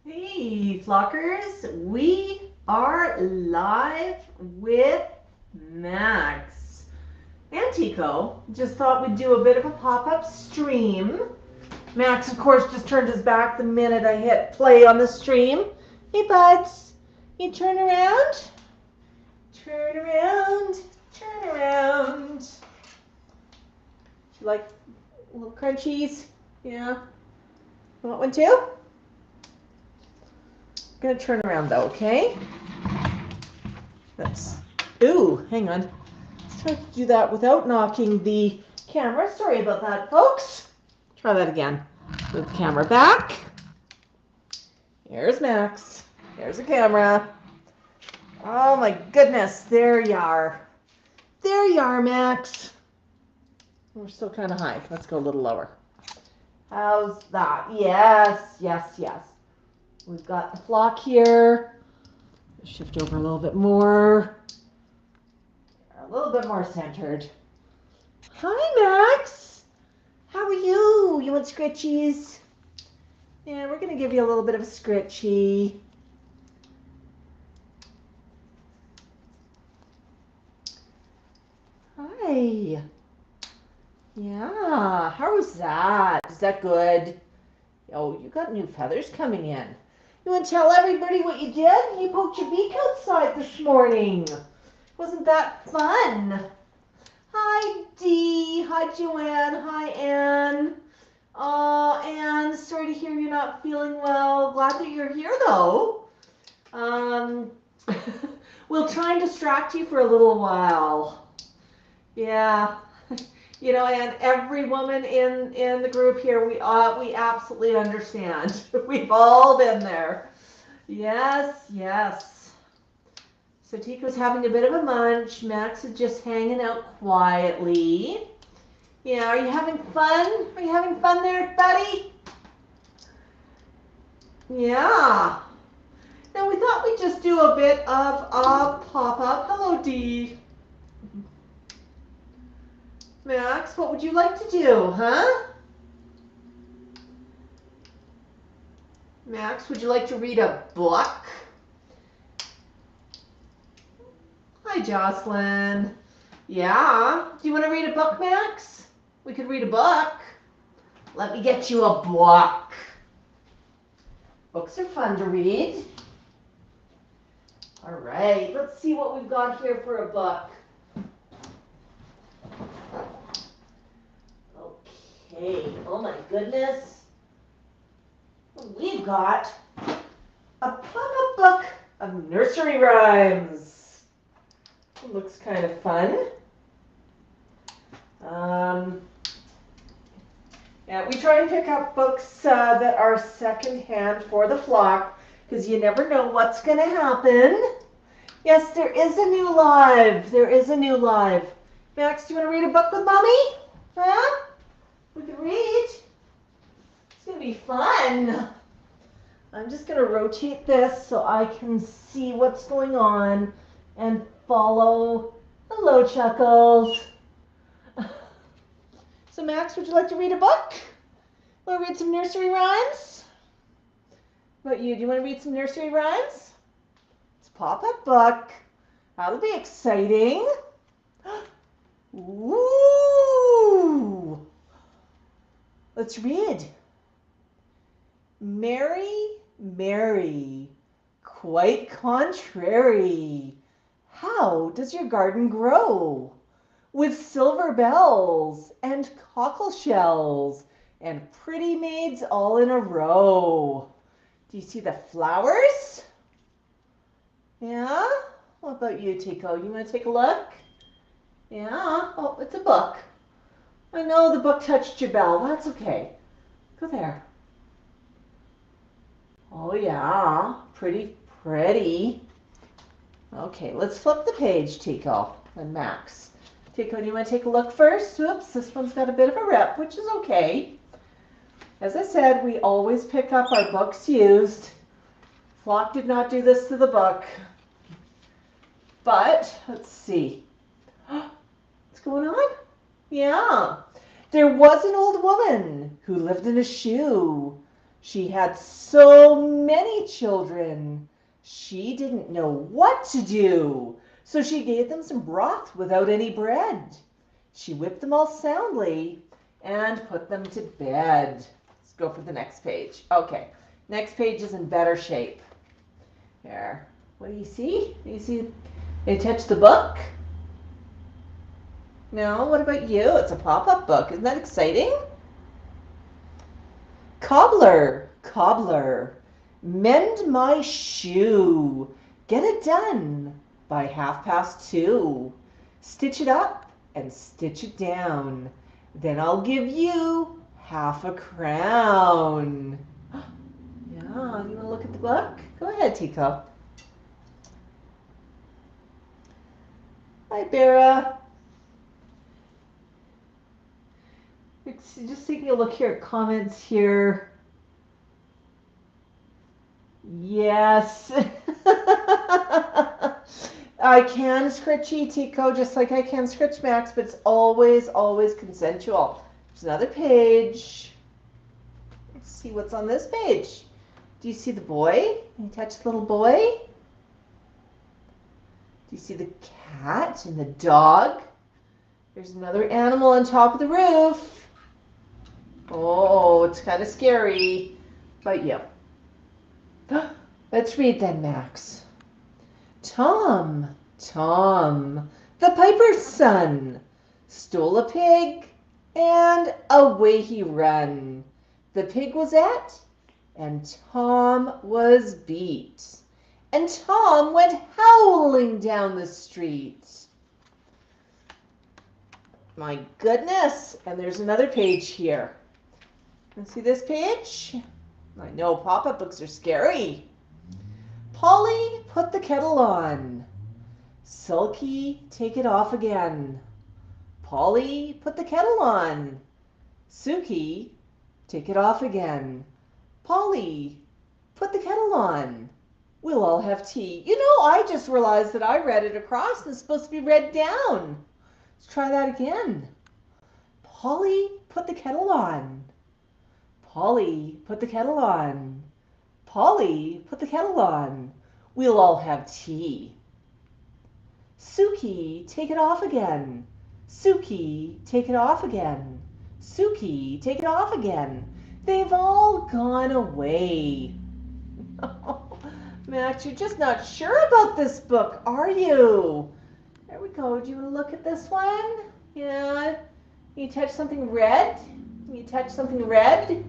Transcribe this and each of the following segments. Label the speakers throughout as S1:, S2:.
S1: Hey, Flockers, we are live with Max and Tycho. Just thought we'd do a bit of a pop-up stream. Max, of course, just turned his back the minute I hit play on the stream. Hey, buds, you turn around, turn around, turn around. You like little crunchies? Yeah. You want one too? I'm gonna turn around though, okay? That's, ooh, hang on. Let's try to do that without knocking the camera. Sorry about that, folks. Try that again. Move the camera back. Here's Max. Here's the camera. Oh my goodness, there you are. There you are, Max. We're still kind of high. Let's go a little lower. How's that? Yes, yes, yes. We've got the flock here. Shift over a little bit more. A little bit more centered. Hi, Max. How are you? You want scritchies? Yeah, we're going to give you a little bit of a scritchy. Hi. Yeah, how was that? Is that good? Oh, you got new feathers coming in. You want to tell everybody what you did? You poked your beak outside this morning. Wasn't that fun? Hi, Dee. Hi, Joanne. Hi, Anne. Anne, sorry to hear you're not feeling well. Glad that you're here, though. We'll try and distract you for a little while. Yeah. You know, and every woman in the group here, we absolutely understand. We've all been there. Yes, yes. So Tico's having a bit of a munch. Max is just hanging out quietly. Yeah, are you having fun? Are you having fun there, buddy? Yeah. Now we thought we'd just do a bit of a pop-up. Hello, Dee. Max, what would you like to do, huh? Max, would you like to read a book? Hi, Jocelyn. Yeah. Do you want to read a book, Max? We could read a book. Let me get you a book. Books are fun to read. All right, let's see what we've got here for a book. Okay, oh my goodness. We've got a pop-up book of nursery rhymes. It looks kind of fun. Yeah, we try and pick up books that are secondhand for the flock because you never know what's going to happen. Yes, there is a new live. There is a new live. Max, do you want to read a book with Mommy? Huh? We can read. It's going to be fun. I'm just going to rotate this so I can see what's going on and follow. Hello, Chuckles. So, Max, would you like to read a book? Want to read some nursery rhymes? What about you? Do you want to read some nursery rhymes? It's a pop-up book. That'll be exciting. Ooh! Let's read. Mary, Mary, quite contrary. How does your garden grow? With silver bells and cockle shells and pretty maids all in a row. Do you see the flowers? Yeah? What about you, Tico? You want to take a look? Yeah? Oh, it's a book. I know the book touched your bell. That's okay. Go there. Oh, yeah. Pretty, pretty. Okay, let's flip the page, Tico and Max. Tico, do you want to take a look first? Oops, this one's got a bit of a rip, which is okay. As I said, we always pick up our books used. Flock did not do this to the book. But, let's see. What's going on? Yeah. There was an old woman who lived in a shoe. She had so many children. She didn't know what to do, so she gave them some broth without any bread. She whipped them all soundly and put them to bed. Let's go for the next page. Okay, next page is in better shape. Here, what do you see? Do you see they touch the book? No, what about you? It's a pop-up book. Isn't that exciting? Cobbler, cobbler, mend my shoe. Get it done by 2:30. Stitch it up and stitch it down. Then I'll give you half a crown. Yeah, you want to look at the book? Go ahead, Tycho. Hi, Bera. Just taking a look here at comments here. Yes. I can scritchy, Tycho, just like I can scritch Max, but it's always, always consensual. There's another page. Let's see what's on this page. Do you see the boy? Can you touch the little boy? Do you see the cat and the dog? There's another animal on top of the roof. Oh, it's kind of scary, but yeah. Let's read then, Max. Tom, Tom, the piper's son, stole a pig, and away he run. The pig was et, and Tom was beat, and Tom went howling down the street. My goodness, and there's another page here. See this page? I know pop-up books are scary. Polly, put the kettle on. Sulky, take it off again. Polly, put the kettle on. Suki, take it off again. Polly, put the kettle on. We'll all have tea. You know, I just realized that I read it across and it's supposed to be read down. Let's try that again. Polly, put the kettle on. Polly, put the kettle on. Polly, put the kettle on. We'll all have tea. Suki, take it off again. Suki, take it off again. Suki, take it off again. They've all gone away. Max, you're just not sure about this book, are you? There we go. Do you want to look at this one? Yeah. Can you touch something red? Can you touch something red?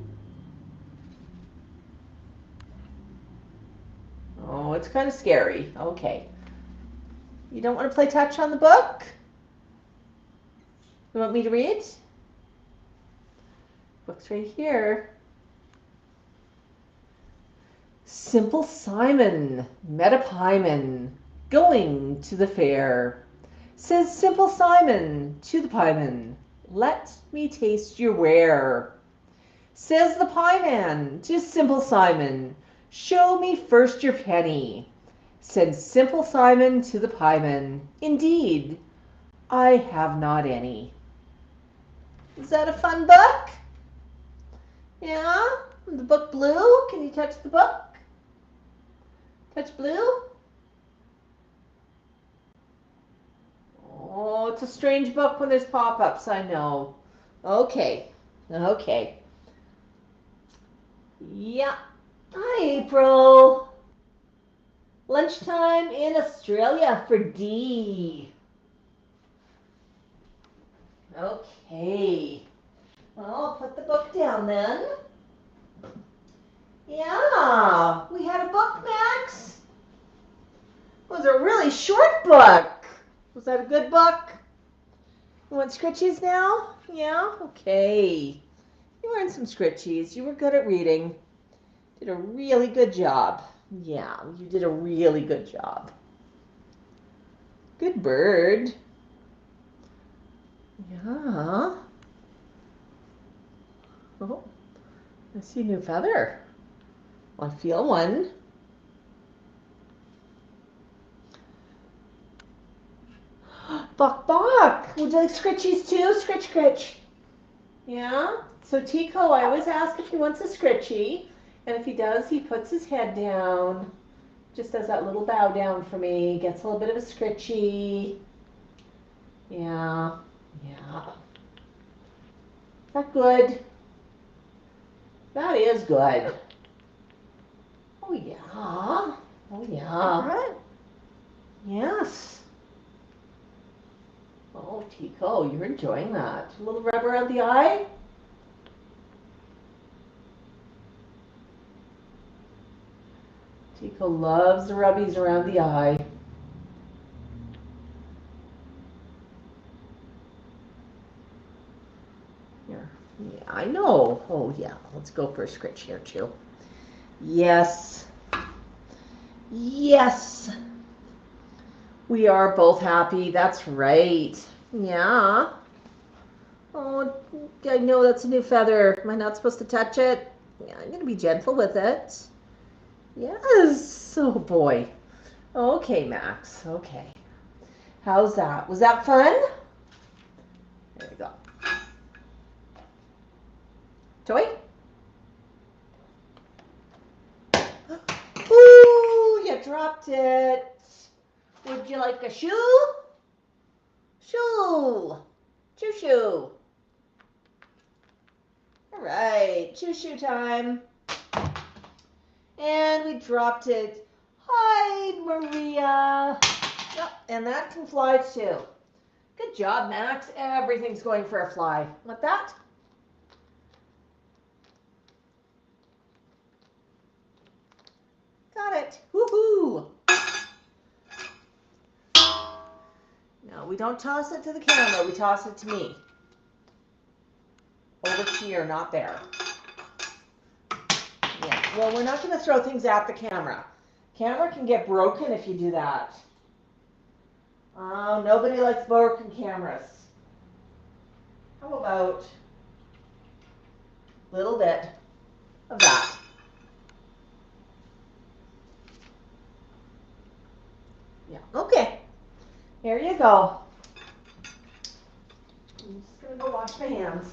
S1: Oh, it's kind of scary. Okay. You don't want to play touch on the book? You want me to read? Book's right here. Simple Simon met a pieman going to the fair. Says Simple Simon to the pieman, let me taste your ware. Says the pieman to Simple Simon, show me first your penny. Said Simple Simon to the pieman, indeed, I have not any. Is that a fun book? Yeah? The book blue? Can you touch the book? Touch blue? Oh, it's a strange book when there's pop-ups, I know. Okay. Okay. Yeah. Hi, April. Lunchtime in Australia for D. Okay. Well, I'll put the book down then. Yeah, we had a book, Max. It was a really short book. Was that a good book? You want scritchies now? Yeah? Okay. You earned some scritchies. You were good at reading. Did a really good job. Yeah, you did a really good job. Good bird. Yeah. Oh, I see a new feather. I feel one. Buck, Buck. Would you like scritchies too? Scritch, scritch. Yeah? So Tycho, I always ask if he wants a scritchy. And if he does, he puts his head down, just does that little bow down for me, gets a little bit of a scritchy. Yeah, yeah. Is that good? That is good. Oh, yeah. Oh, yeah. All right. Yes. Oh, Tico, you're enjoying that. A little rub around the eye. Tico loves the rubbies around the eye. Here. Yeah, I know. Oh, yeah. Let's go for a scritch here, too. Yes. Yes. We are both happy. That's right. Yeah. Oh, I know that's a new feather. Am I not supposed to touch it? Yeah, I'm going to be gentle with it. Yes. Oh, boy. Okay, Max. Okay. How's that? Was that fun? There we go. Toy? Ooh, you dropped it. Would you like a shoe? Shoe. Shoo-shoo. All right, shoo-shoo time. And we dropped it. Hi, Maria. Yep, and that can fly too. Good job, Max. Everything's going for a fly. Want that? Got it. Woohoo! No, we don't toss it to the camera. We toss it to me. Over here, not there. Yeah, well, we're not going to throw things at the camera. Camera can get broken if you do that. Oh, nobody likes broken cameras. How about a little bit of that? Yeah, okay. Here you go. I'm just going to go wash my hands.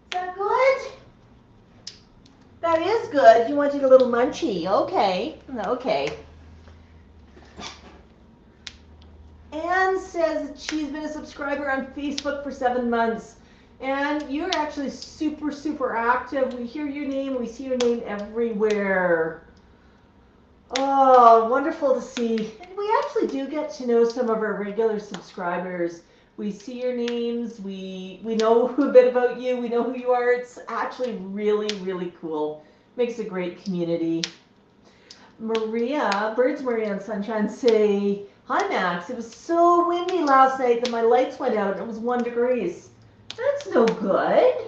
S1: Is that good? That is good. You wanted a little munchy. Okay. Okay. Anne says that she's been a subscriber on Facebook for 7 months. And you're actually super, super active. We hear your name. We see your name everywhere. Oh, wonderful to see. And we actually do get to know some of our regular subscribers. We see your names. We know a bit about you. We know who you are. It's actually really, really cool. Makes a great community. Maria, Birds Maria and Sunshine say, hi Max, it was so windy last night that my lights went out and it was 1 degree. That's no good.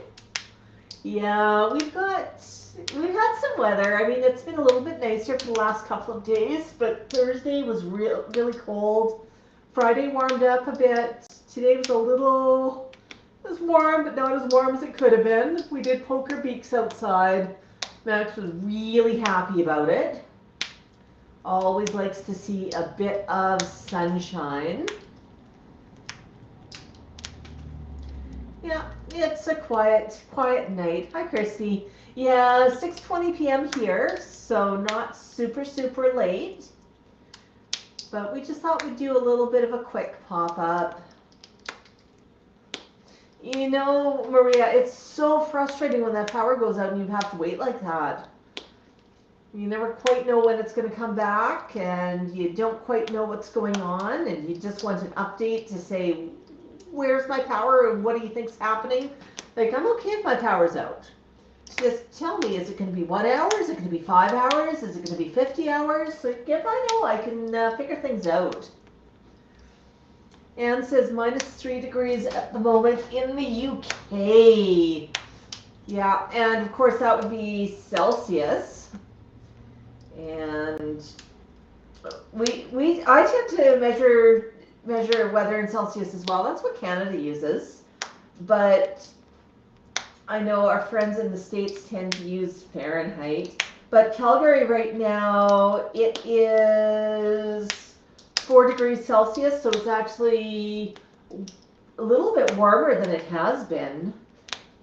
S1: Yeah, we've had some weather. I mean, it's been a little bit nicer for the last couple of days, but Thursday was really cold. Friday warmed up a bit. Today was it was warm, but not as warm as it could have been. We did poker beaks outside. Max was really happy about it. Always likes to see a bit of sunshine. Yeah, it's a quiet night. Hi, Christy. Yeah, 6:20 p.m. here, so not super, super late. But we just thought we'd do a little bit of a quick pop-up. You know, Maria, it's so frustrating when that power goes out and you have to wait like that. You never quite know when it's going to come back, and you don't quite know what's going on, and you just want an update to say, where's my power and what do you think's happening? Like, I'm okay if my power's out. Just tell me, is it going to be 1 hour? Is it going to be 5 hours? Is it going to be 50 hours? Like, if I know, I can figure things out. Anne says -3 degrees at the moment in the UK. Yeah, and of course that would be Celsius. And I tend to measure measure weather in Celsius as well. That's what Canada uses. But I know our friends in the States tend to use Fahrenheit. But Calgary right now, it is 4 degrees Celsius, so it's actually a little bit warmer than it has been.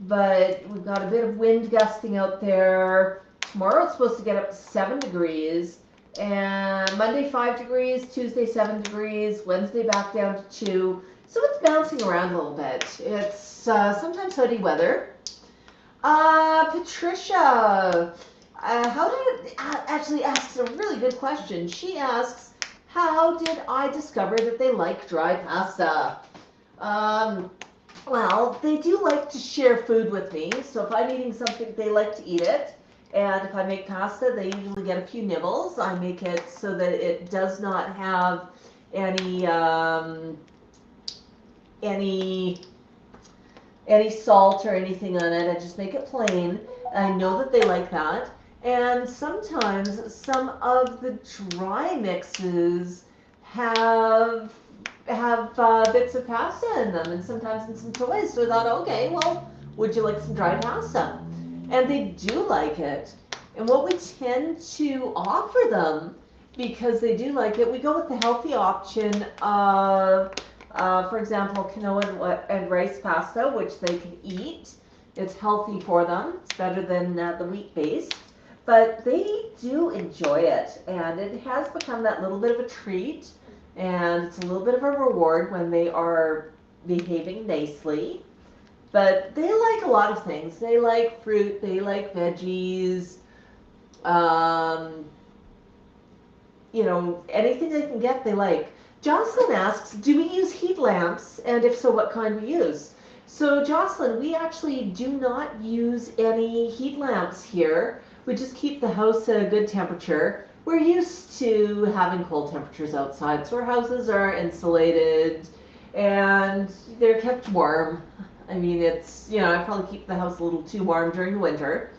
S1: But we've got a bit of wind gusting out there. Tomorrow it's supposed to get up to 7 degrees. And Monday 5 degrees, Tuesday 7 degrees, Wednesday back down to 2. So it's bouncing around a little bit. It's sometimes hoodie weather. Patricia, actually asks a really good question. She asks, how did I discover that they like dry pasta? Well, they do like to share food with me. So if I'm eating something, they like to eat it. And if I make pasta, they usually get a few nibbles. I make it so that it does not have any salt or anything on it. I just make it plain. I know that they like that. And sometimes some of the dry mixes have bits of pasta in them, and sometimes in some toys. So I thought, okay, well, would you like some dry pasta? And they do like it. And what we tend to offer them, because they do like it, we go with the healthy option of, for example, quinoa and rice pasta, which they can eat. It's healthy for them. It's better than the wheat-based. But they do enjoy it, and it has become that little bit of a treat, and it's a little bit of a reward when they are behaving nicely. But they like a lot of things. They like fruit, they like veggies, anything they can get, they like. Jocelyn asks, do we use heat lamps? And if so, what kind we use? So Jocelyn, we actually do not use any heat lamps here. We just keep the house at a good temperature. We're used to having cold temperatures outside, so our houses are insulated and they're kept warm. I mean, I probably keep the house a little too warm during the winter.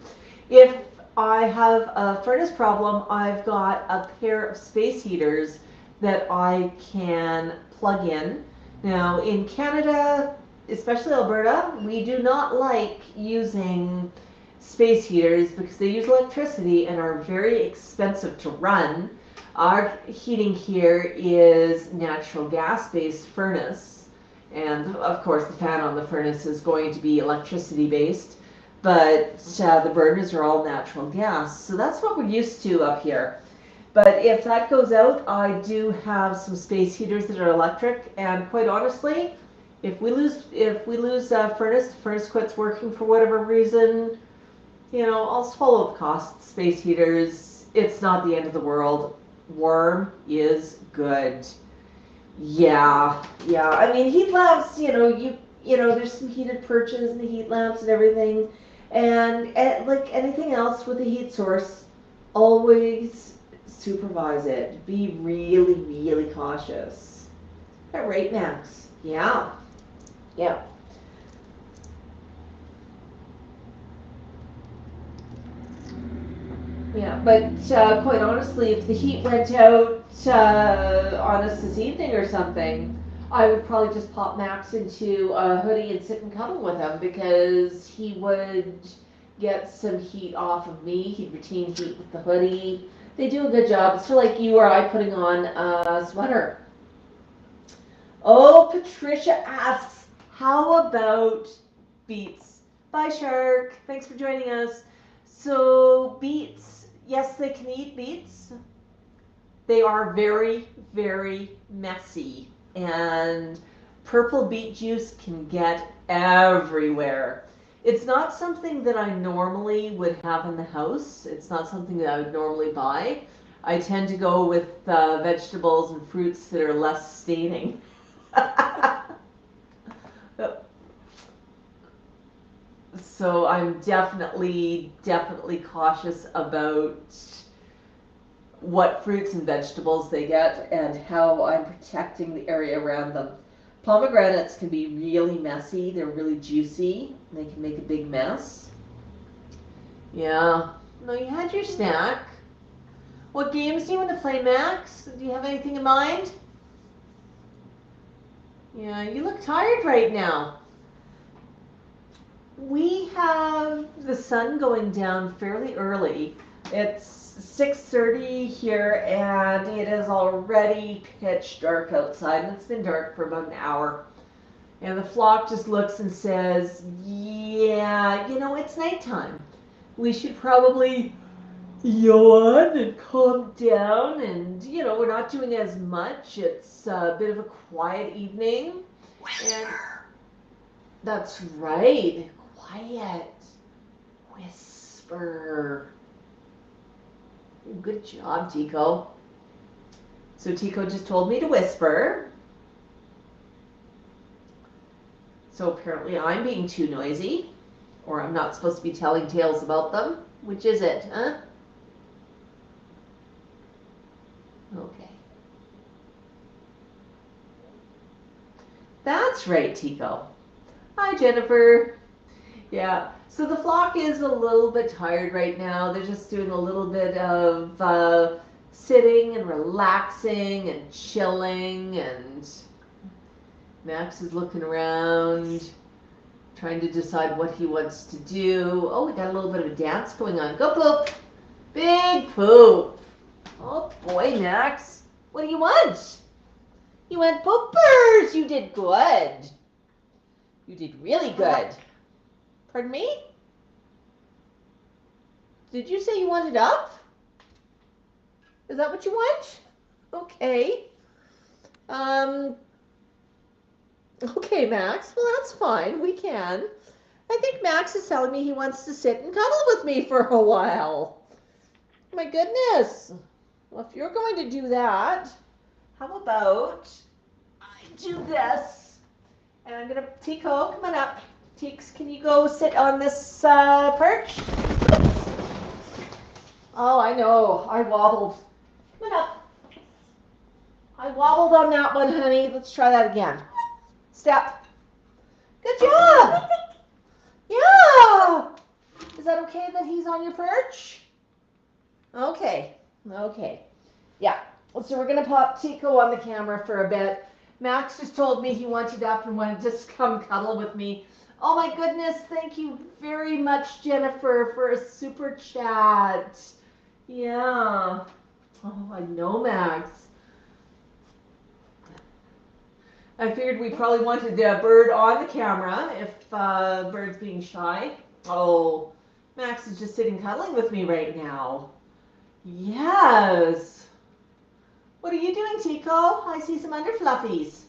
S1: If I have a furnace problem, I've got a pair of space heaters that I can plug in. Now, in Canada, especially Alberta, we do not like using space heaters because they use electricity and are very expensive to run. Our heating here is natural gas-based furnace. And of course, the fan on the furnace is going to be electricity based, but the burners are all natural gas. So that's what we're used to up here. But if that goes out, I do have some space heaters that are electric. And quite honestly, if we lose furnace, the furnace quits working for whatever reason, I'll swallow the cost. Space heaters, it's not the end of the world. Warm is good. Yeah. I mean, heat lamps, there's some heated perches and the heat lamps and everything. And like anything else with a heat source, always supervise it. Be really, really cautious. All right, Max. Yeah. Yeah, but quite honestly, if the heat went out on us this evening or something, I would probably just pop Max into a hoodie and sit and cuddle with him because he would get some heat off of me. He'd retain heat with the hoodie. They do a good job. It's sort of like you or I putting on a sweater. Oh, Patricia asks, how about beets? Bye, Shark. Thanks for joining us. So beets, yes, they can eat beets. They are very, very messy, and purple beet juice can get everywhere. It's not something that I normally would have in the house. It's not something that I would normally buy. I tend to go with vegetables and fruits that are less staining. So I'm definitely cautious about what fruits and vegetables they get and how I'm protecting the area around them. Pomegranates can be really messy. They're really juicy. They can make a big mess. Yeah. No, you had your snack. What games do you want to play, Max? Do you have anything in mind? Yeah, you look tired right now. We have the sun going down fairly early. It's 6:30 here, and it is already pitch dark outside, and it's been dark for about an hour. And the flock just looks and says, yeah, you know, it's nighttime. We should probably yawn and calm down, and, you know, we're not doing as much. It's a bit of a quiet evening. And that's right. Quiet. Whisper. Good job, Tico. So Tico just told me to whisper. So apparently I'm being too noisy, or I'm not supposed to be telling tales about them. Which is it, huh? Okay. That's right, Tico. Hi, Jennifer. Yeah, so the flock is a little bit tired right now. They're just doing a little bit of sitting and relaxing and chilling, and Max is looking around, trying to decide what he wants to do. Oh, we got a little bit of a dance going on. Go poop! Big poop! Oh boy, Max. What do you want? You want poopers! You did good. You did really good. Pardon me? Did you say you wanted up? Is that what you want? Okay. Okay, Max. Well, that's fine. We can. I think Max is telling me he wants to sit and cuddle with me for a while. My goodness. Well, if you're going to do that, how about I do this? And I'm going to, Tico, come on up. Teeks, can you go sit on this perch? Oh, I know. I wobbled. Come on up. I wobbled on that one, honey. Let's try that again. Step. Good job. Yeah. Is that okay that he's on your perch? Okay. Okay. Yeah. So we're going to pop Tico on the camera for a bit. Max just told me he wanted up and wanted to just come cuddle with me. Oh my goodness. Thank you very much, Jennifer, for a super chat. Yeah. Oh, I know, Max. I figured we probably wanted a bird on the camera if Bird's being shy. Oh, Max is just sitting cuddling with me right now. Yes. What are you doing, Tico? I see some under fluffies.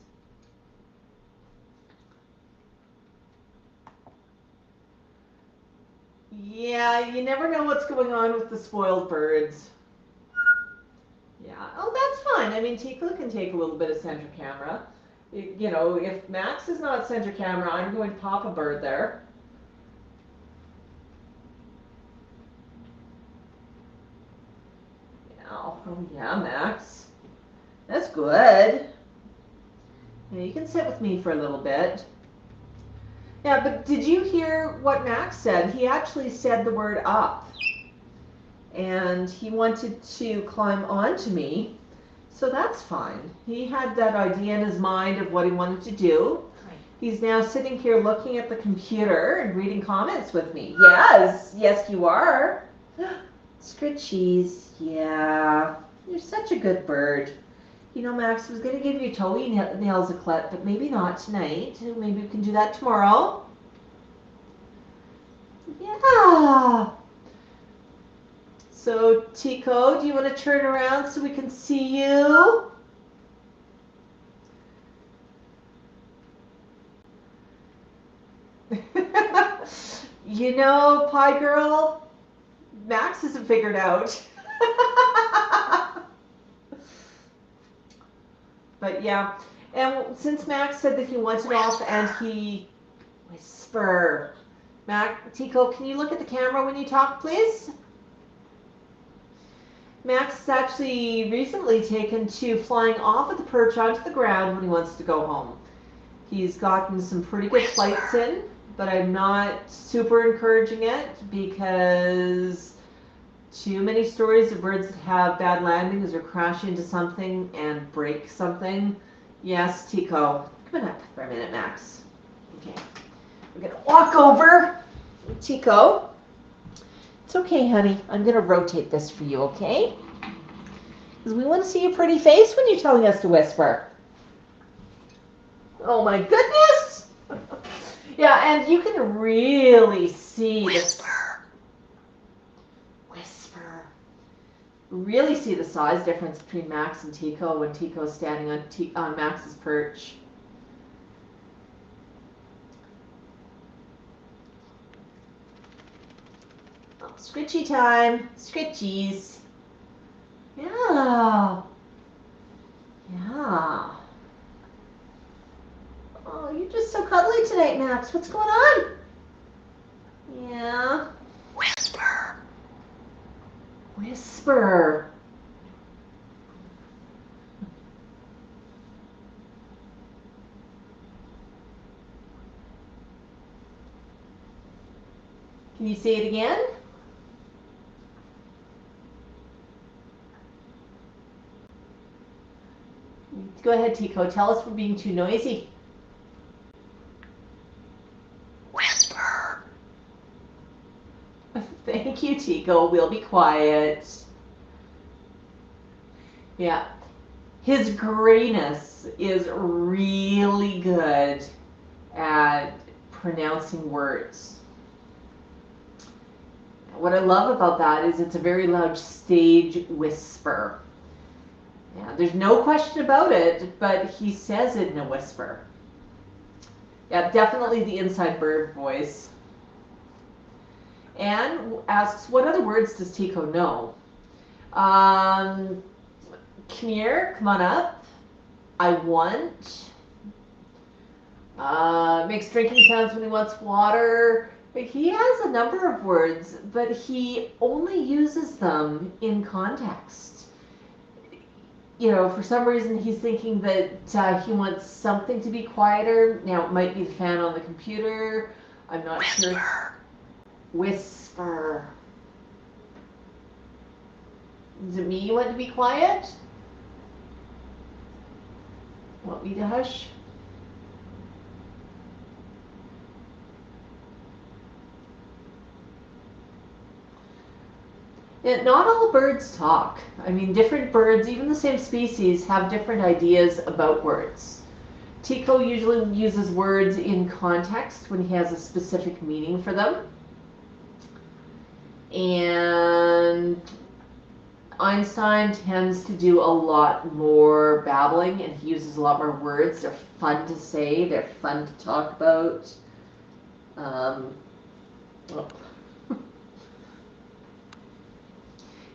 S1: Yeah, you never know what's going on with the spoiled birds. Yeah. Oh, that's fine. I mean, Tico can take a little bit of center camera. You know, if Max is not center camera, I'm going to pop a bird there. Yeah. Oh, yeah, Max. That's good. Yeah, you can sit with me for a little bit. Yeah, but did you hear what Max said? He actually said the word up. And he wanted to climb onto me. So that's fine. He had that idea in his mind of what he wanted to do. He's now sitting here looking at the computer and reading comments with me. Yes, yes you are. Scritchies, yeah. You're such a good bird. You know, Max, I was going to give you toey nails a clip, but maybe not tonight. Maybe we can do that tomorrow. Yeah. So, Tico, do you want to turn around so we can see you? You know, Pie Girl, Max isn't figured out. But yeah, and since Max said that he wants it off and he whisper. Tico, can you look at the camera when you talk, please? Max has actually recently taken to flying off of the perch onto the ground when he wants to go home. He's gotten some pretty good flights in, but I'm not super encouraging it because too many stories of birds that have bad landings or crash into something and break something. Yes, Tico. Come on up for a minute, Max. Okay. We're going to walk over. Tycho. It's okay, honey. I'm going to rotate this for you, okay? Because we want to see your pretty face when you're telling us to whisper. Oh, my goodness. Yeah, and you can really see whisper. Whisper. Really see the size difference between Max and Tycho when Tycho is standing on Max's perch. Oh, scritchy time. Scritchies. Yeah. Yeah. Oh, you're just so cuddly tonight, Max. What's going on? Yeah. Whisper. Whisper. Can you say it again? Go ahead, Tycho. Tell us we're being too noisy. Whisper. Thank you, Tycho. We'll be quiet. Yeah. His grayness is really good at pronouncing words. What I love about that is it's a very loud stage whisper. Yeah, there's no question about it, but he says it in a whisper. Yeah, definitely the inside bird voice. Anne asks, what other words does Tycho know? Come here, come on up. I want. Makes drinking sounds when he wants water. He has a number of words, but he only uses them in context. You know, for some reason he's thinking that he wants something to be quieter. Now, it might be the fan on the computer. I'm not sure. Whisper. Is it me you want to be quiet? Want me to hush? Yeah, not all birds talk. I mean, different birds, even the same species, have different ideas about words. Tycho usually uses words in context when he has a specific meaning for them. And Einstein tends to do a lot more babbling, and he uses a lot more words. They're fun to say. They're fun to talk about.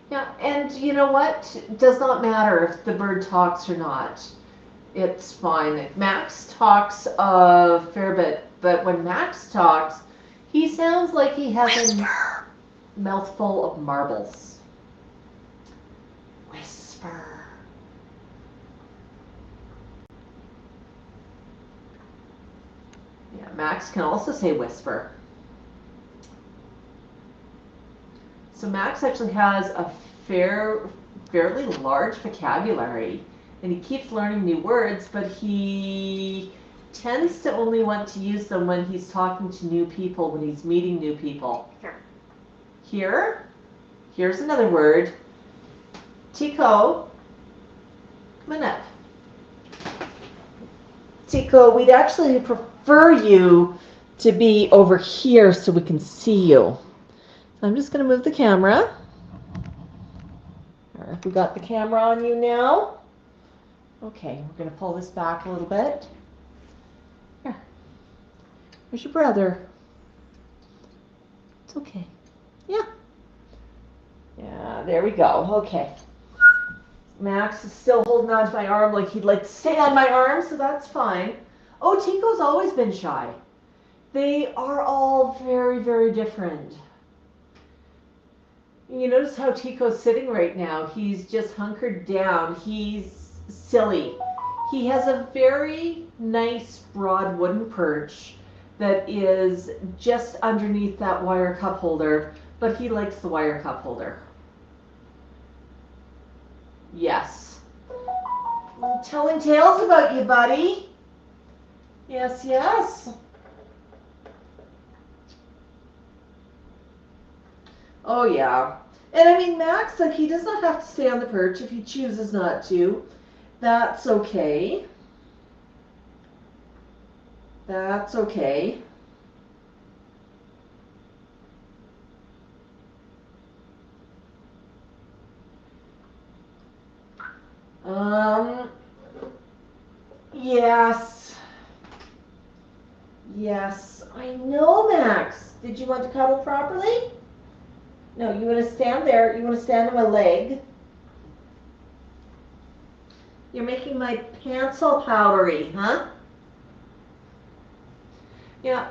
S1: Yeah, and you know what? It does not matter if the bird talks or not. It's fine. Max talks a fair bit, but when Max talks, he sounds like he has a mouthful of marbles. Whisper. Yeah, Max can also say whisper. So Max actually has a fairly large vocabulary, and he keeps learning new words, but he tends to only want to use them when he's talking to new people, when he's meeting new people. Here? Here's another word. Tycho, come on up. Tycho, we'd actually prefer you to be over here so we can see you. So I'm just going to move the camera. All right, we got the camera on you now. Okay, we're going to pull this back a little bit. Here. Where's your brother? It's okay. Yeah. Yeah, there we go. Okay. Max is still holding on to my arm like he'd like to stay on my arm, so that's fine. Oh, Tycho's always been shy. They are all very, very different. You notice how Tycho's sitting right now. He's just hunkered down. He's silly. He has a very nice broad wooden perch that is just underneath that wire cup holder, but he likes the wire cup holder. Yes. I'm telling tales about you, buddy. Yes, yes. Oh, yeah. And I mean, Max, like, he does not have to stay on the perch if he chooses not to. That's okay. That's okay. Um, yes. Yes, I know, Max. Did you want to cuddle properly? No, you want to stand there. You want to stand on my leg. You're making my pants all powdery, huh? Yeah.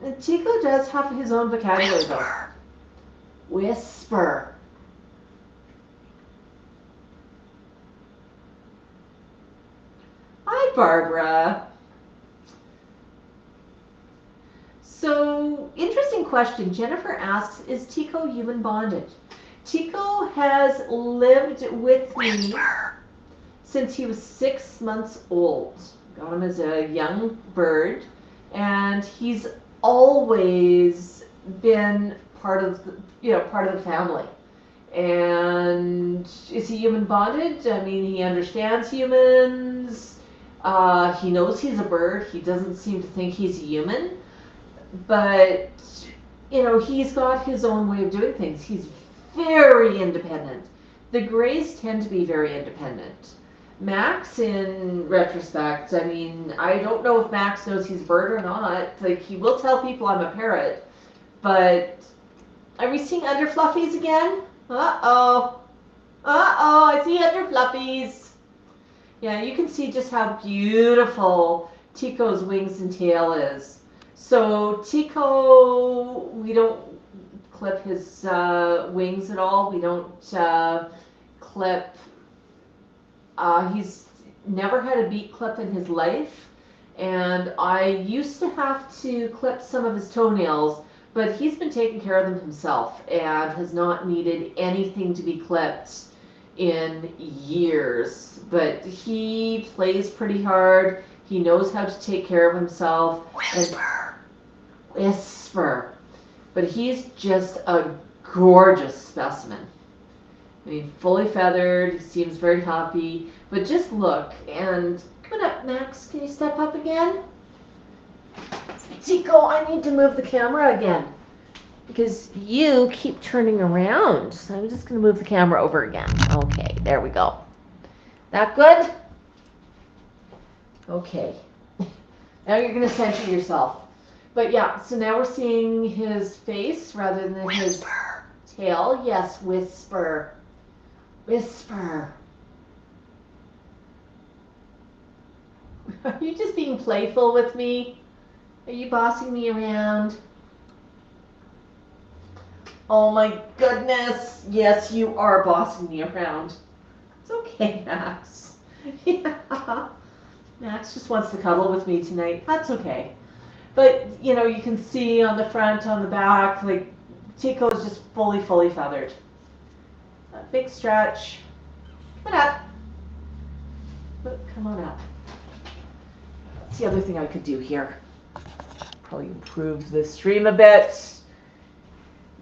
S1: And Chico does have his own vocabulary, though. Whisper. Hi, Barbara. So, interesting question. Jennifer asks, is Tico human bondage? Tico has lived with me since he was 6 months old. Got him as a young bird, and he's always been part of the family. And is he human bonded? I mean, he understands humans. He knows he's a bird. He doesn't seem to think he's a human. But, he's got his own way of doing things. He's very independent. The Greys tend to be very independent. Max, in retrospect, I mean, I don't know if Max knows he's a bird or not. Like, he will tell people I'm a parrot. But, are we seeing under fluffies again? Uh-oh. Uh-oh, I see under fluffies. Yeah, you can see just how beautiful Tico's wings and tail is. So Tico, we don't clip his wings at all. We don't clip. He's never had a beak clip in his life. And I used to have to clip some of his toenails, but he's been taking care of them himself and has not needed anything to be clipped in years. But he plays pretty hard. He knows how to take care of himself. Whisper. Whisper. But he's just a gorgeous specimen. I mean, fully feathered. He seems very happy. But just look. And come on up, Max. Can you step up again? Tico, I need to move the camera again, because you keep turning around. So I'm just going to move the camera over again. Okay, there we go. That good? Okay. Now you're going to center yourself. But yeah, so now we're seeing his face rather than his tail. Yes, whisper. Whisper. Are you just being playful with me? Are you bossing me around? Oh my goodness. Yes, you are bossing me around. It's okay, Max. Yeah. Max just wants to cuddle with me tonight. That's okay. But, you can see on the front, on the back, like, Tico is just fully feathered. A big stretch. Come on up. Come on up. That's the other thing I could do here. Probably improve the stream a bit.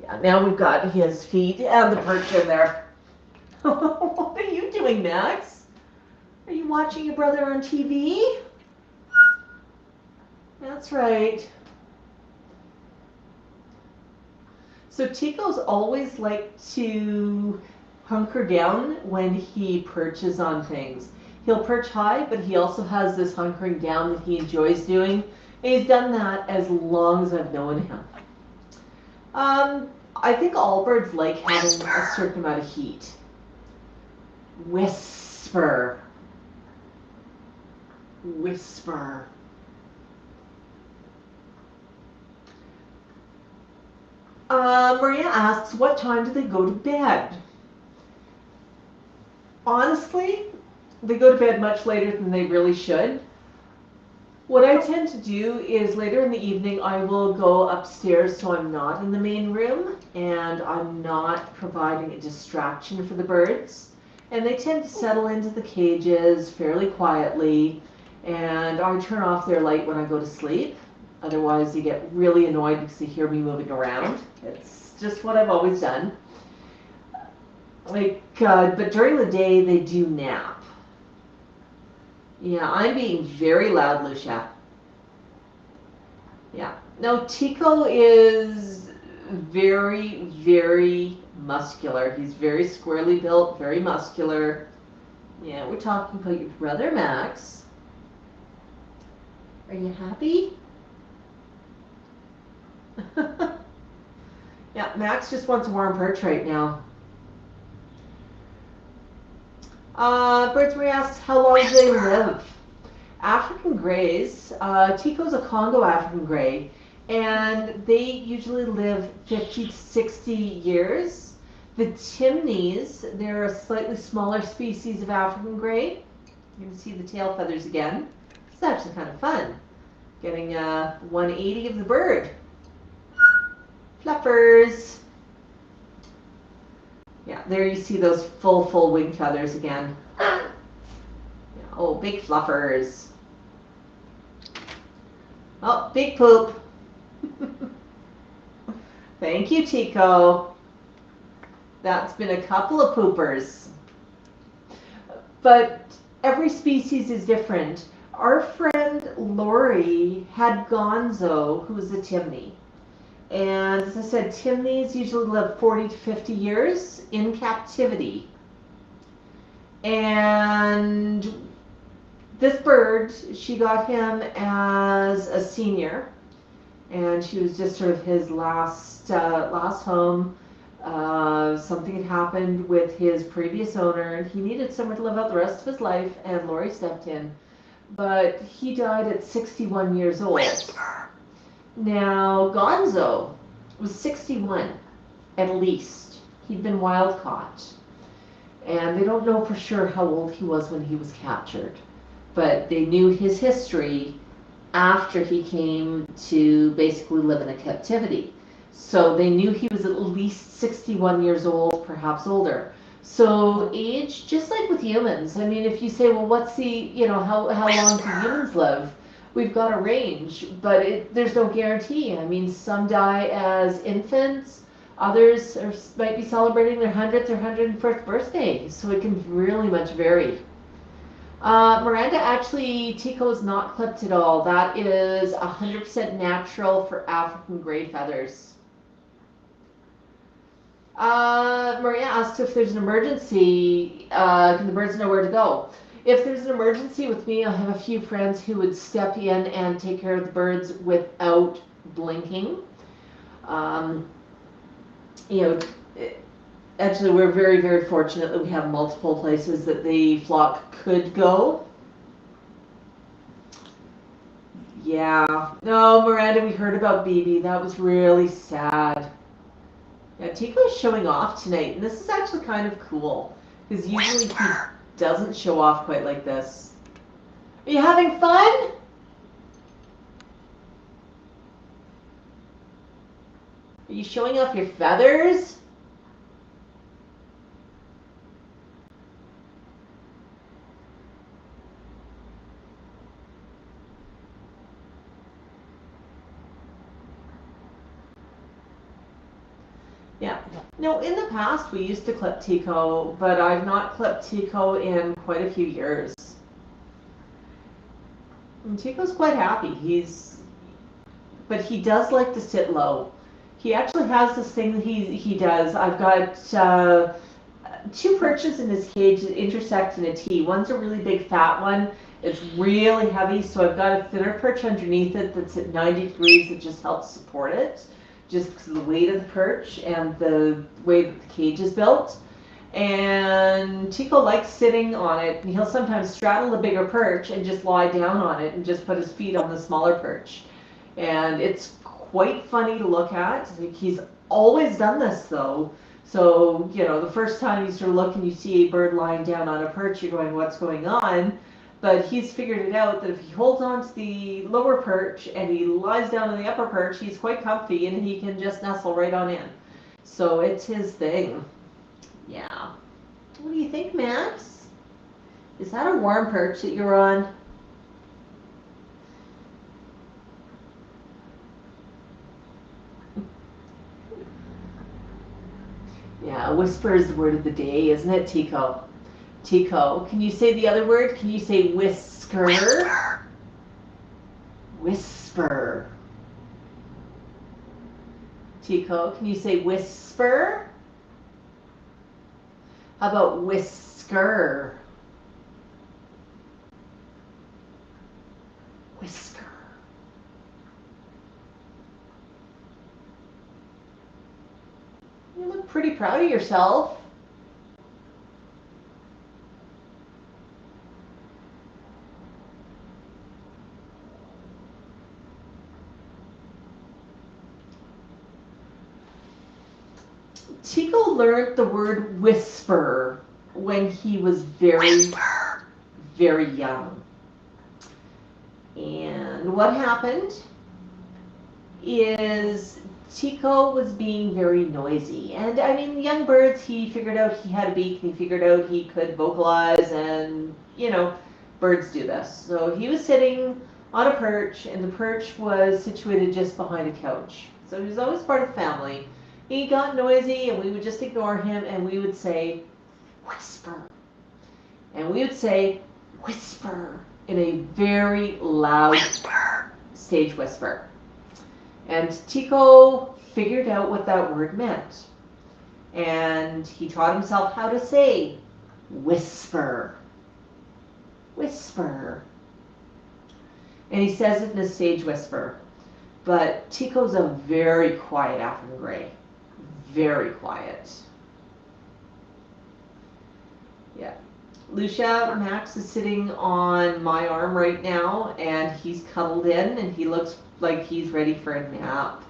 S1: Yeah, now we've got his feet and the perch in there. What are you doing, Max? Are you watching your brother on TV? That's right. So Tico's always like to hunker down when he perches on things. He'll perch high, but he also has this hunkering down that he enjoys doing. And he's done that as long as I've known him. I think all birds like having a certain amount of heat. Whisper. Whisper. Maria asks, what time do they go to bed? Honestly, they go to bed much later than they really should. What I tend to do is later in the evening, I will go upstairs so I'm not in the main room and I'm not providing a distraction for the birds. And they tend to settle into the cages fairly quietly. And I turn off their light when I go to sleep. Otherwise, they get really annoyed because they hear me moving around. It's just what I've always done. But during the day, they do nap. Yeah, I'm being very loud, Lucia. Yeah. No, Tico is very, very muscular. He's very squarely built, very muscular. Yeah, we're talking about your brother, Max. Are you happy? Yeah, Max just wants a warm perch right now. Birds Marie asks, how long do they live? African greys, Tico's a Congo African grey, and they usually live 50 to 60 years. The Timneys, they're a slightly smaller species of African grey. You can see the tail feathers again. It's actually kind of fun, getting a 180 of the bird. Fluffers. Yeah, there you see those full wing feathers again. Yeah, oh, big fluffers. Oh, big poop. Thank you, Tico. That's been a couple of poopers. But every species is different. Our friend Lori had Gonzo, who was a Timney. And as I said, Timneys usually live 40 to 50 years in captivity. And this bird, she got him as a senior. And she was just sort of his last home. Something had happened with his previous owner, and he needed somewhere to live out the rest of his life, and Lori stepped in. But he died at 61 years old. Now, Gonzo was 61, at least. He'd been wild caught. And they don't know for sure how old he was when he was captured. But they knew his history after he came to basically live in a captivity. So they knew he was at least 61 years old, perhaps older. So age, just like with humans, I mean, if you say, well, what's the, how long do humans live? We've got a range, but there's no guarantee. I mean, some die as infants, others might be celebrating their 100th or 101st birthday, so it can really much vary. Miranda, actually, Tico is not clipped at all. That is 100% natural for African gray feathers. Maria asked if there's an emergency, can the birds know where to go? If there's an emergency with me, I have a few friends who would step in and take care of the birds without blinking. Actually, we're very, very fortunate that we have multiple places that the flock could go. Yeah. No, Miranda, we heard about BB. That was really sad. Yeah, Tico's showing off tonight, and this is actually kind of cool, because usually he doesn't show off quite like this. Are you having fun? Are you showing off your feathers? Yeah. No, in the past we used to clip Tico, but I've not clipped Tico in quite a few years. And Tico's quite happy. But he does like to sit low. He actually has this thing that he does. I've got two perches in his cage that intersect in a T. One's a really big fat one. It's really heavy, so I've got a thinner perch underneath it that's at 90 degrees that just helps support it, just because of the weight of the perch and the way that the cage is built. And Tico likes sitting on it, and he'll sometimes straddle the bigger perch and just lie down on it and just put his feet on the smaller perch. And it's quite funny to look at. He's always done this, though. So, the first time you sort of look and you see a bird lying down on a perch, you're going, what's going on? But he's figured it out that if he holds on to the lower perch and he lies down on the upper perch, he's quite comfy and he can just nestle right on in. So it's his thing. Yeah. What do you think, Max? Is that a warm perch that you're on? whisper is the word of the day, isn't it, Tycho? Tycho, can you say the other word? Can you say whisker? Whisper. Whisper. Tycho, can you say whisper? How about whisker? Whisker. You look pretty proud of yourself. Tycho learned the word whisper when he was very young. And what happened is Tycho was being very noisy. And I mean, young birds, he figured out he had a beak, and he figured out he could vocalize, and, you know, birds do this. So he was sitting on a perch, and the perch was situated just behind a couch. So he was always part of the family. He got noisy, and we would just ignore him, and we would say, whisper. And we would say, whisper, in a very loud stage whisper. And Tycho figured out what that word meant. And he taught himself how to say, whisper. Whisper. And he says it in a stage whisper. But Tycho's a very quiet African grey. Very quiet. Yeah. Lucia, Max is sitting on my arm right now, and he's cuddled in, and he looks like he's ready for a nap.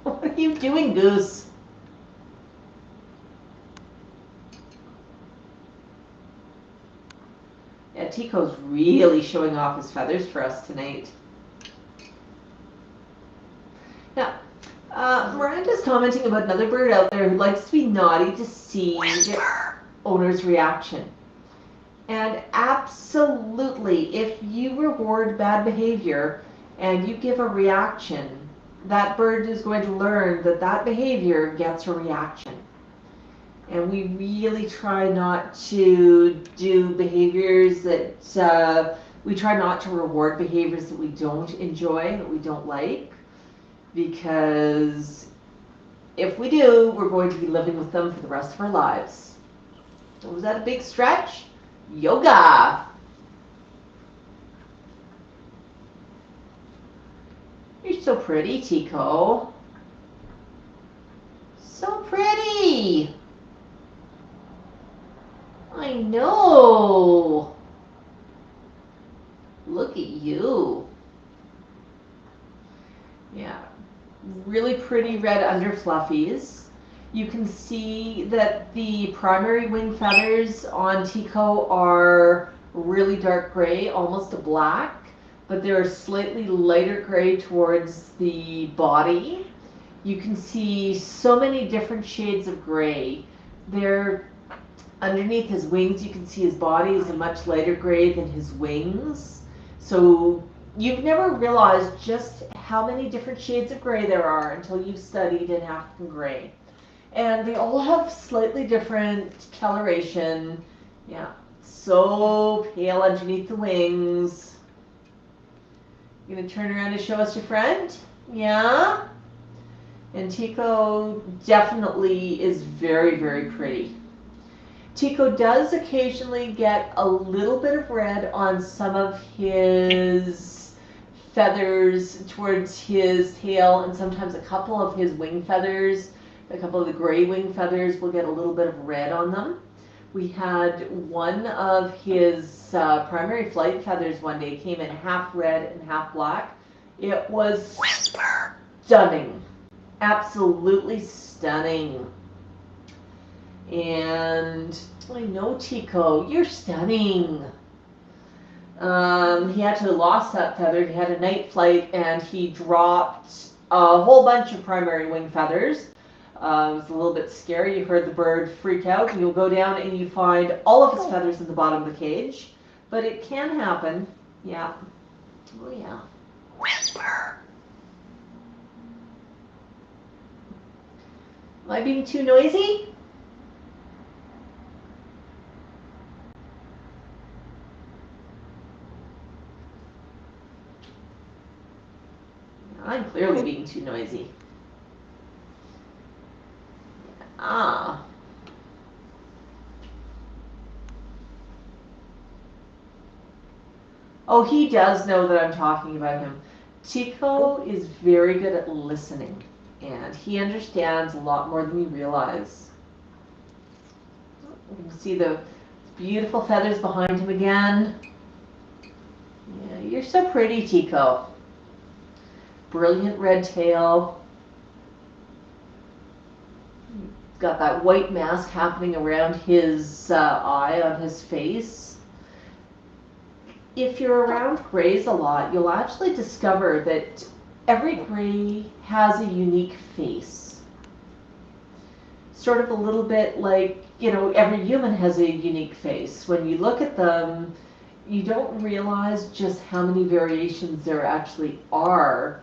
S1: What are you doing, Goose? Yeah, Tycho's really showing off his feathers for us tonight. Now, Miranda's commenting about another bird out there who likes to be naughty to see their owner's reaction. And absolutely, if you reward bad behavior and you give a reaction, that bird is going to learn that that behavior gets a reaction. And we really try not to do behaviors that, we try not to reward behaviors that we don't enjoy, that we don't like. Because if we do, we're going to be living with them for the rest of our lives. So was that a big stretch? Yoga! You're so pretty, Tycho. So pretty! I know! Look at you. Yeah. Really pretty red underfluffies. You can see that the primary wing feathers on Tycho are really dark gray, almost a black, but they're slightly lighter gray towards the body. You can see so many different shades of gray. They're underneath his wings. You can see his body is a much lighter gray than his wings. So you've never realized just how many different shades of gray there are until you've studied in African gray. And they all have slightly different coloration. Yeah, so pale underneath the wings. You gonna turn around and show us your friend? Yeah? And Tycho definitely is very, very pretty. Tycho does occasionally get a little bit of red on some of his feathers towards his tail, and sometimes a couple of his wing feathers, a couple of the gray wing feathers will get a little bit of red on them. We had one of his primary flight feathers one day came in half red and half black. It was stunning. Absolutely stunning. And I know, Tycho, you're stunning. He actually lost that feather. He had a night flight and he dropped a whole bunch of primary wing feathers. It was a little bit scary. You heard the bird freak out, and you'll go down and you find all of his feathers in the bottom of the cage. But it can happen. Yeah. Oh, yeah. Whisper. Am I being too noisy? I'm clearly being too noisy. Ah. Oh, he does know that I'm talking about him. Tycho is very good at listening, and he understands a lot more than you realize. You can see the beautiful feathers behind him again. Yeah, you're so pretty, Tycho. Brilliant red tail. He's got that white mask happening around his eye on his face. If you're around grays a lot, you'll actually discover that every gray has a unique face. Sort of a little bit like, you know, every human has a unique face. When you look at them, you don't realize just how many variations there actually are.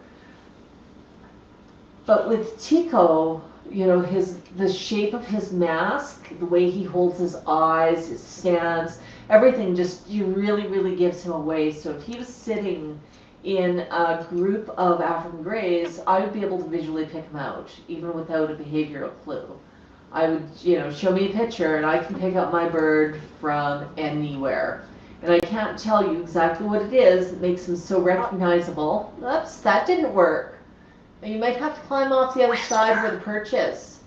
S1: But with Tycho, you know, the shape of his mask, the way he holds his eyes, his stance, everything just really gives him away. So if he was sitting in a group of African Greys, I would be able to visually pick him out, even without a behavioral clue. I would, you know, show me a picture and I can pick out my bird from anywhere. And I can't tell you exactly what it is that makes him so recognizable. Oops, that didn't work. You might have to climb off the other side where the perch is.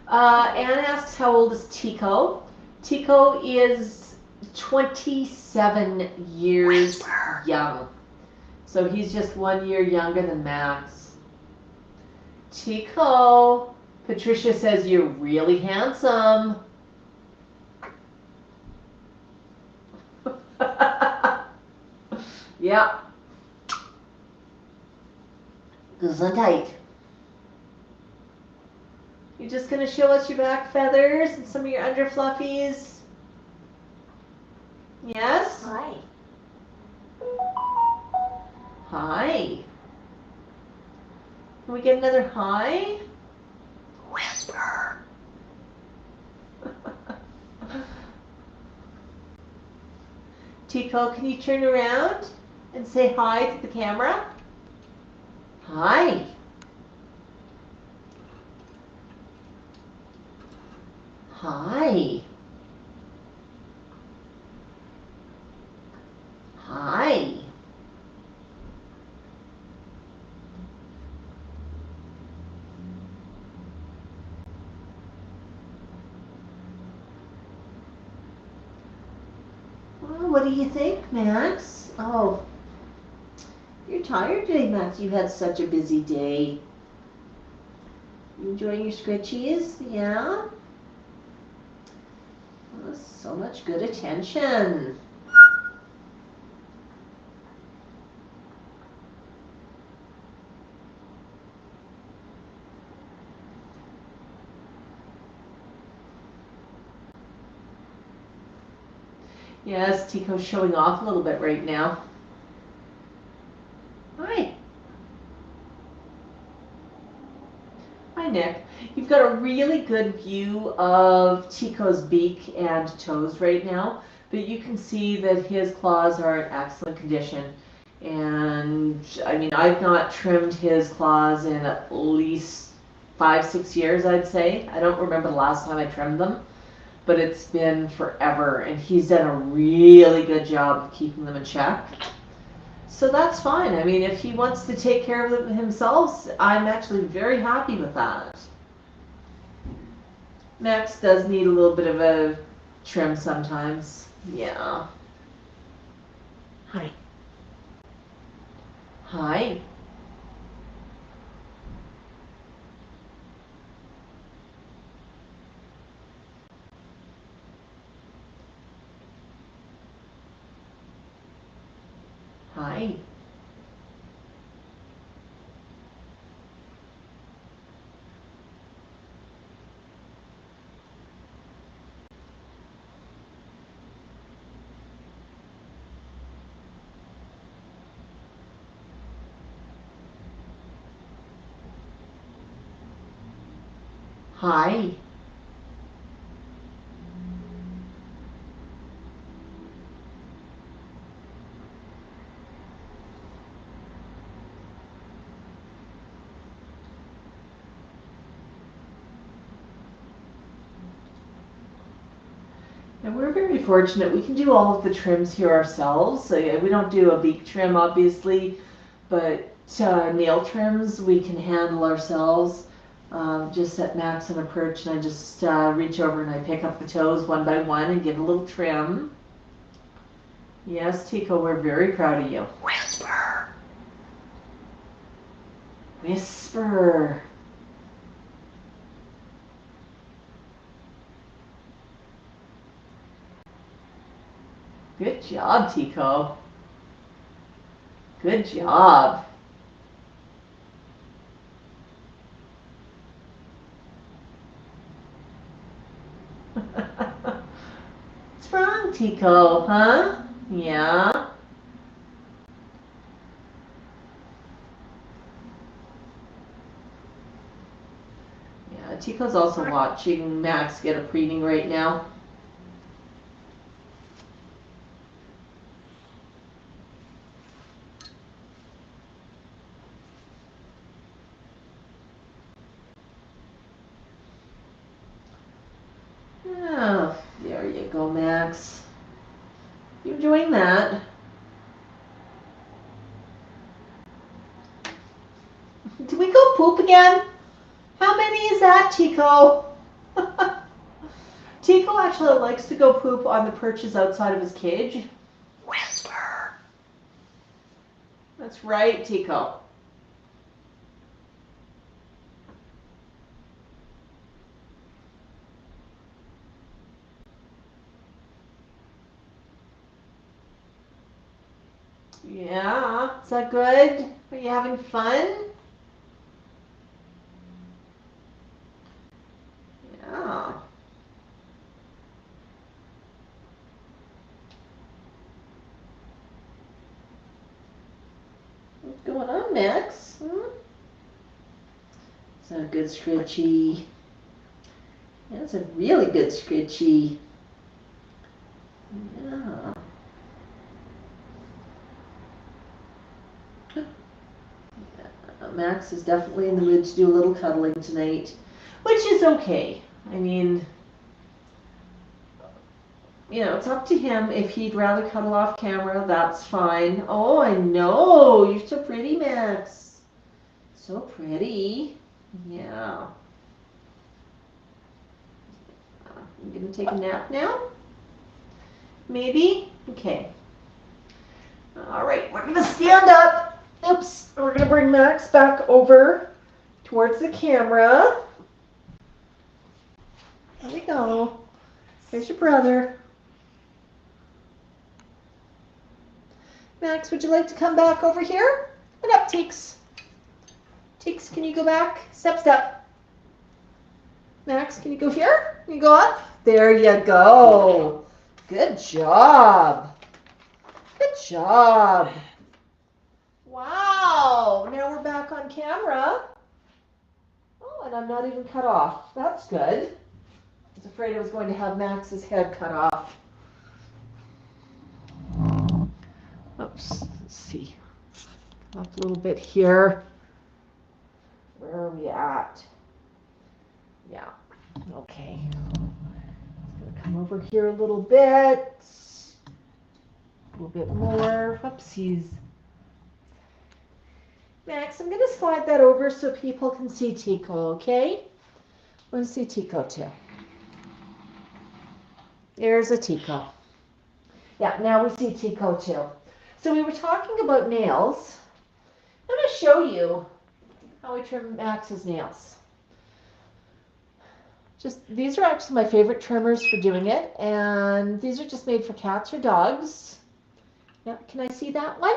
S1: Anne asks, how old is Tycho? Tycho is 27 years young. So he's just 1 year younger than Max. Tycho, Patricia says you're really handsome. Yeah. Gesundheit. You're just going to show us your back feathers and some of your under fluffies? Yes?
S2: Hi.
S1: Hi. Can we get another hi?
S2: Whisper.
S1: Tycho, can you turn around and say hi to the camera? Hi. Hi. Hi. Well, what do you think, Max? Oh, you're tired today, Max. You had such a busy day. You enjoying your scritchies? Yeah? Oh, so much good attention. Yes, Tycho's showing off a little bit right now. Hi. Hi, Nick. You've got a really good view of Tycho's beak and toes right now, but you can see that his claws are in excellent condition. And I mean, I've not trimmed his claws in at least 5-6 years, I'd say. I don't remember the last time I trimmed them, but it's been forever, and he's done a really good job of keeping them in check. So that's fine. I mean, if he wants to take care of them himself, I'm actually very happy with that. Max does need a little bit of a trim sometimes. Yeah.
S2: Hi.
S1: Hi. Hi.
S2: Hi.
S1: And we're very fortunate. We can do all of the trims here ourselves. So yeah, we don't do a beak trim, obviously, but nail trims we can handle ourselves. Just set Max on a perch, and I just reach over and I pick up the toes one by one and give a little trim. Yes, Tycho, we're very proud of you.
S2: Whisper.
S1: Whisper. Good job, Tycho. Good job. What's wrong, Tycho, huh? Yeah. Yeah, Tycho's also watching Max get a preening right now. Oh, there you go, Max. You're doing that. Did we go poop again? How many is that, Tycho? Tycho actually likes to go poop on the perches outside of his cage.
S2: Whisper.
S1: That's right, Tycho. Yeah, is that good? Are you having fun? Yeah. What's going on, Max? Is that a good scritchy? That's a really good scritchy. Yeah. Max is definitely in the mood to do a little cuddling tonight, which is okay. I mean, you know, it's up to him. If he'd rather cuddle off camera, that's fine. Oh, I know. You're so pretty, Max. So pretty. Yeah. I'm going to take a nap now? Maybe? Okay. All right, we're going to stand up. Oops. We're going to bring Max back over towards the camera. There we go. There's your brother. Max, would you like to come back over here? What up, Teeks? Teeks, can you go back? Step, step. Max, can you go here? Can you go up? There you go. Good job. Good job. Wow. Now we're back on camera. Oh, and I'm not even cut off. That's good. I was afraid I was going to have Max's head cut off. Oops. Let's see. Up a little bit here. Where are we at? Yeah. Okay. Gonna come over here a little bit. A little bit more. Whoopsies. Max, I'm gonna slide that over so people can see Tycho, okay? I want to see Tycho too. There's a Tycho. Yeah, now we see Tycho too. So we were talking about nails. I'm gonna show you how we trim Max's nails. These are actually my favorite trimmers for doing it, and these are just made for cats or dogs. Yeah, can I see that one?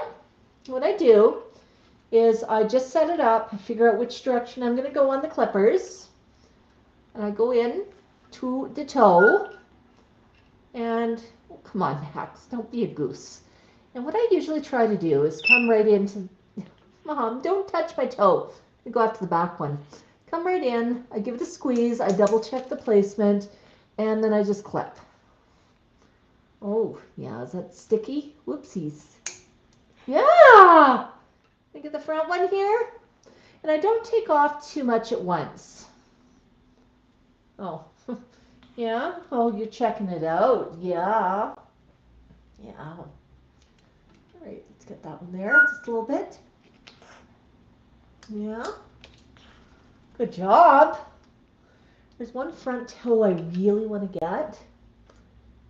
S1: What I do is I just set it up, figure out which direction I'm going to go on the clippers, and I go in to the toe, and oh, come on, Max, don't be a goose. And what I usually try to do is come right into, Mom, don't touch my toe. I go after the back one. come right in. I give it a squeeze. I double check the placement, and then I just clip. Oh, yeah, is that sticky? Whoopsies. Yeah! Look at the front one here. And I don't take off too much at once. Oh, yeah. Oh, you're checking it out. Yeah. Yeah. All right, let's get that one there just a little bit. Yeah. Good job. There's one front toe I really want to get.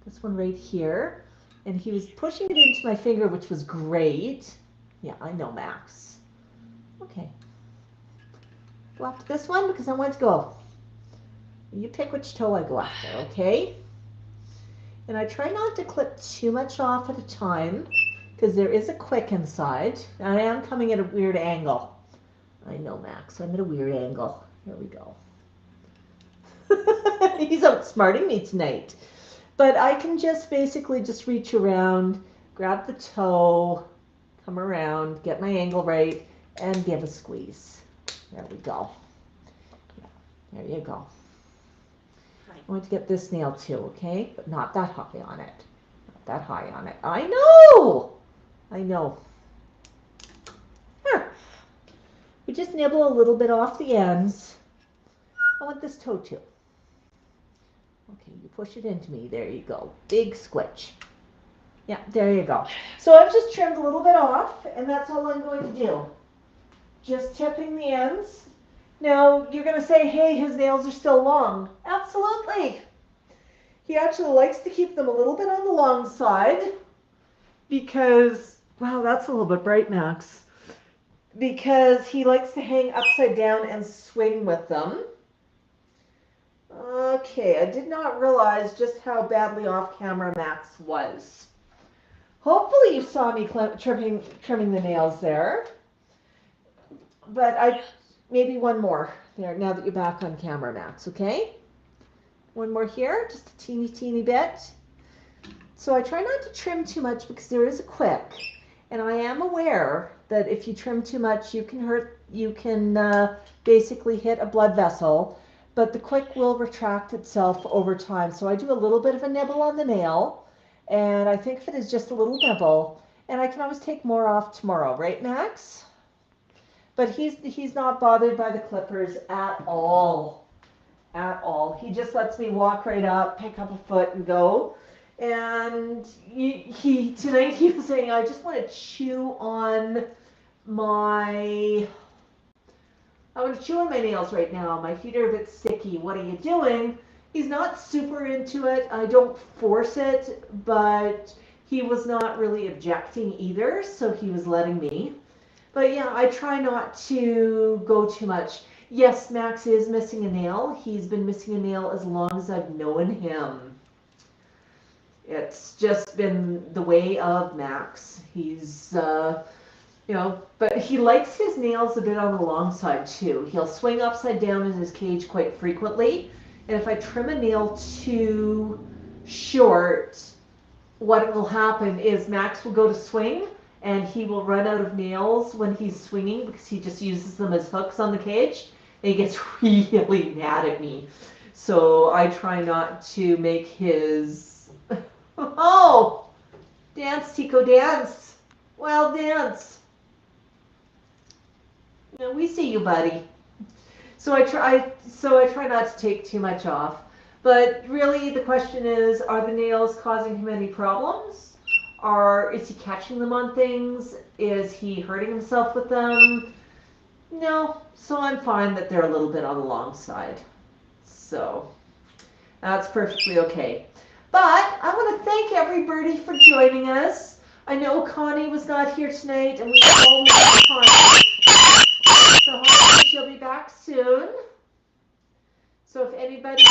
S1: This one right here. And he was pushing it into my finger, which was great. Yeah, I know, Max. Okay. Go after this one because I want to go. You pick which toe I go after, okay? And I try not to clip too much off at a time because there is a quick inside. I am coming at a weird angle. I know, Max. I'm at a weird angle. Here we go. He's outsmarting me tonight. But I can just basically just reach around, grab the toe, come around, get my angle right, and give a squeeze. There we go. There you go. I want to get this nail too, okay? But not that high on it. Not that high on it. I know! I know. Here. We just nibble a little bit off the ends. I want this toe too. Okay, you push it into me. There you go. Big squitch. Yeah, there you go. So I've just trimmed a little bit off, and that's all I'm going to do. Just tipping the ends. Now, you're going to say, hey, his nails are still long. Absolutely. He actually likes to keep them a little bit on the long side because, wow, that's a little bit bright, Max. Because he likes to hang upside down and swing with them. Okay, I did not realize just how badly off camera Max was. Hopefully you saw me trimming the nails there. But maybe one more there now that you're back on camera, Max, okay? One more here, just a teeny, teeny bit. So I try not to trim too much because there is a quick. And I am aware that if you trim too much, you can basically hit a blood vessel. But the quick will retract itself over time. So I do a little bit of a nibble on the nail. And I think if it is just a little nibble, and I can always take more off tomorrow, right, Max? But he's not bothered by the clippers at all. At all. He just lets me walk right up, pick up a foot, and go. And tonight he was saying, I just want to chew on my nails right now. My feet are a bit sticky. What are you doing? He's not super into it. I don't force it, but he was not really objecting either, so he was letting me. But yeah, I try not to go too much. Yes, Max is missing a nail. He's been missing a nail as long as I've known him. It's just been the way of Max. He's, but he likes his nails a bit on the long side too. He'll swing upside down in his cage quite frequently. And if I trim a nail too short, what will happen is Max will go to swing and he will run out of nails when he's swinging because he just uses them as hooks on the cage. And he gets really mad at me. So I try not to make his... Oh! Dance, Tico, dance! Well, dance! No, we see you, buddy. So I try not to take too much off. But really the question is, are the nails causing him any problems? Is he catching them on things? Is he hurting himself with them? No, so I'm fine that they're a little bit on the long side. So that's perfectly okay. But I want to thank everybody for joining us. I know Connie was not here tonight, and we all miss Connie. So hopefully she'll be back soon. So if anybody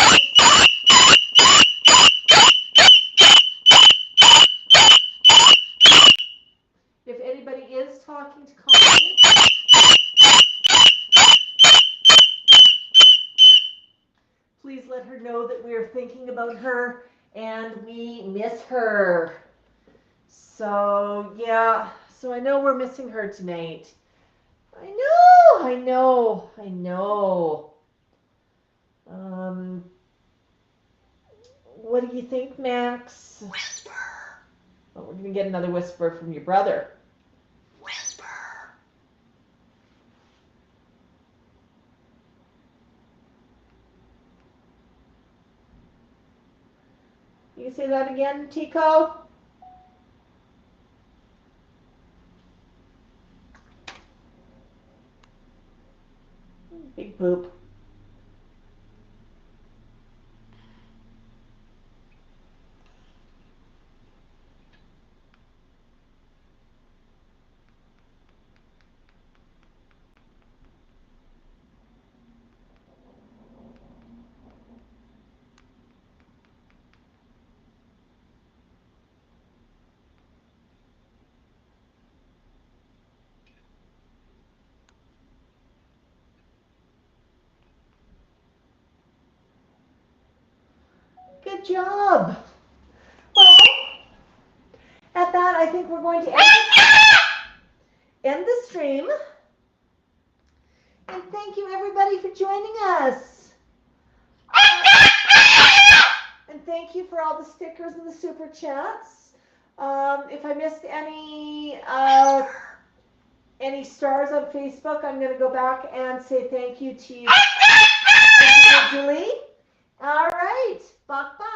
S1: is talking to Connie, please let her know that we are thinking about her and we miss her. So yeah, so I know we're missing her tonight. I know. What do you think, Max?
S2: Whisper.
S1: Well, we're going to get another whisper from your brother.
S2: Whisper.
S1: You can say that again, Tico? Big poop. Good job. Well, at that, I think we're going to end the stream. And thank you, everybody, for joining us. And thank you for all the stickers and the super chats. If I missed any stars on Facebook, I'm going to go back and say thank you to you individually. All right. Bye-bye.